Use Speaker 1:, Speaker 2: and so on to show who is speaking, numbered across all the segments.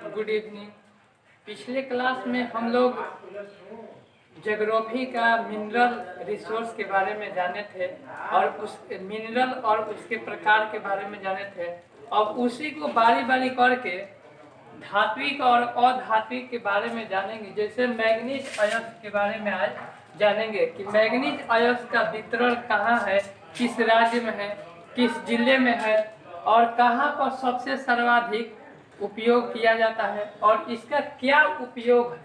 Speaker 1: Good evening. पिछले class में हम लोग ज्योग्राफी का मिनरल रिसोर्स के बारे में जाने थे और उस मिनरल और उसके प्रकार के बारे में जाने थे। अब उसी को बारी बारी करके धात्विक और अधात्विक के बारे में जानेंगे। जैसे मैग्नीज अयस्क के बारे में आज जानेंगे कि मैग्नीज अयस्क का वितरण कहाँ है, किस राज्य में है, किस जिले में है और कहाँ पर सबसे सर्वाधिक उपयोग किया जाता है और इसका क्या उपयोग है।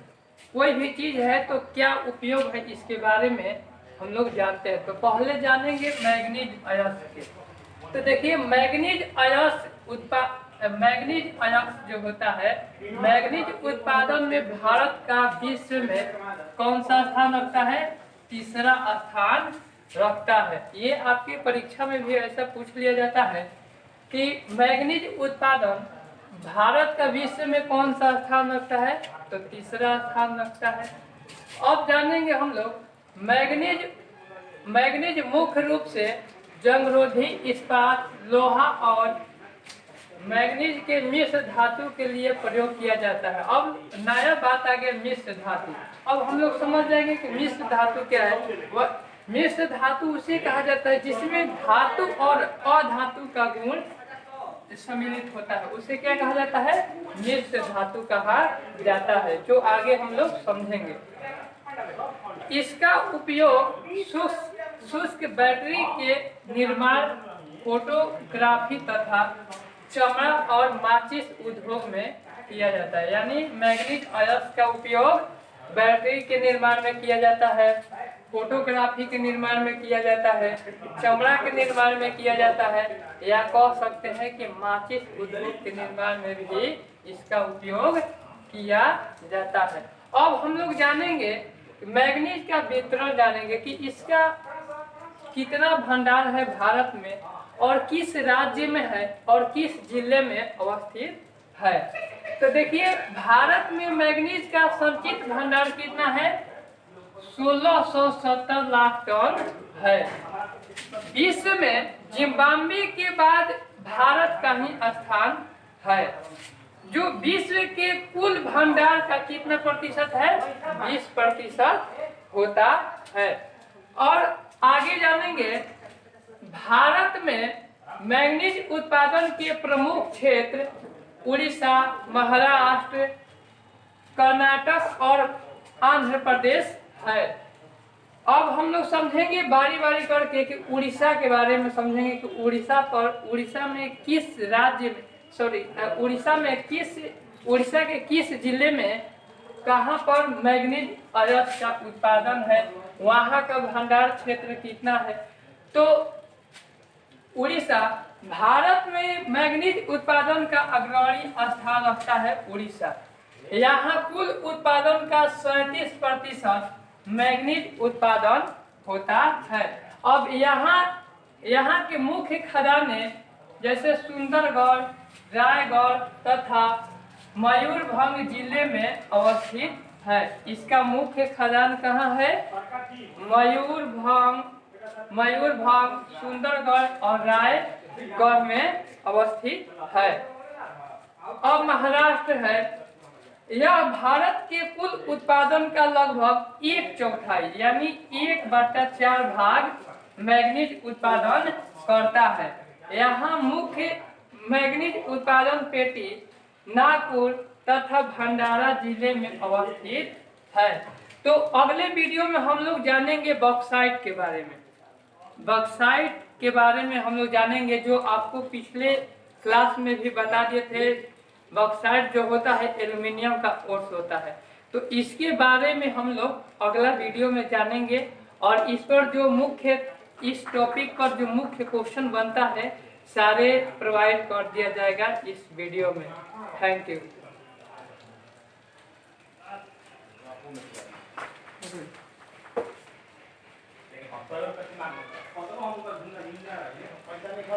Speaker 1: कोई भी चीज है तो क्या उपयोग है, इसके बारे में हम लोग जानते हैं। तो पहले जानेंगे मैग्नीज अयस्क के। तो देखिए मैग्नीज अयस्क जो होता है, मैग्नीज उत्पादन में भारत का विश्व में कौन सा स्थान रखता है? तीसरा स्थान रखता है। ये आपकी परीक्षा में भी ऐसा पूछ लिया जाता है कि मैग्नीज उत्पादन भारत का विश्व में कौन सा स्थान रखता है? तो तीसरा स्थान रखता है। अब जानेंगे हम लोग मैग्नीज मुख्य रूप से जंगरोधी इस्पात, लोहा और मैग्नीज के मिश्र धातु के लिए प्रयोग किया जाता है। अब नया बात आ गया मिश्र धातु। अब हम लोग समझ जाएंगे कि मिश्र धातु क्या है। वह मिश्र धातु उसे कहा जाता है जिसमें धातु और अधातु का गुण सम्मिलित होता है, उसे क्या कहा जाता है? मिश्र धातु कहा जाता है, जो आगे हम लोग समझेंगे। इसका उपयोग शुष्क बैटरी के निर्माण, फोटोग्राफी तथा चमड़ा और माचिस उद्योग में किया जाता है। यानी मैग्नीज अयस्क का उपयोग बैटरी के निर्माण में किया जाता है, फोटोग्राफी के निर्माण में किया जाता है, चमड़ा के निर्माण में किया जाता है, या कह सकते हैं कि माचिस उद्योग के निर्माण में भी इसका उपयोग किया जाता है। अब हम लोग जानेंगे मैग्नीज का वितरण, जानेंगे कि इसका कितना भंडार है भारत में और किस राज्य में है और किस जिले में अवस्थित है। तो देखिए भारत में मैग्नीज का संचित भंडार कितना है? 1670 लाख टन है। विश्व में जिम्बाब्वे के बाद भारत का ही स्थान है, जो विश्व के कुल भंडार का कितना प्रतिशत है? 20% होता है। और आगे जानेंगे भारत में मैग्नीज उत्पादन के प्रमुख क्षेत्र उड़ीसा, महाराष्ट्र, कर्नाटक और आंध्र प्रदेश है। अब हम लोग समझेंगे बारी बारी करके कि उड़ीसा के बारे में समझेंगे कि उड़ीसा में किस राज्य में उड़ीसा के किस जिले में कहां पर मैग्नीज अयस्क का उत्पादन है, वहां का भंडार क्षेत्र कितना है। तो उड़ीसा भारत में मैग्नीज उत्पादन का अग्रणी स्थान रखता है। उड़ीसा यहाँ कुल उत्पादन का 37% मैग्नीज उत्पादन होता है। अब यहाँ के मुख्य खदानें जैसे सुंदरगढ़, रायगढ़ तथा मयूरभंज जिले में अवस्थित है। इसका मुख्य खदान कहाँ है? मयूरभंज, सुंदरगढ़ और रायगढ़ में अवस्थित है। अब महाराष्ट्र है, यह भारत के कुल उत्पादन का लगभग 1/4 यानी 1/4 भाग मैग्नीज उत्पादन करता है। यहाँ मुख्य मैग्नीज उत्पादन पेटी नागपुर तथा भंडारा जिले में अवस्थित है। तो अगले वीडियो में हम लोग जानेंगे बॉक्साइट के बारे में। बॉक्साइट के बारे में हम लोग जानेंगे, जो आपको पिछले क्लास में भी बता दिए थे। बॉक्साइट जो होता है एल्युमिनियम का कोर्स होता है। तो इसके बारे में हम लोग अगला वीडियो में जानेंगे और इस पर जो इस टॉपिक पर जो मुख्य क्वेश्चन बनता है सारे प्रोवाइड कर दिया जाएगा इस वीडियो में। Thank you. पैसा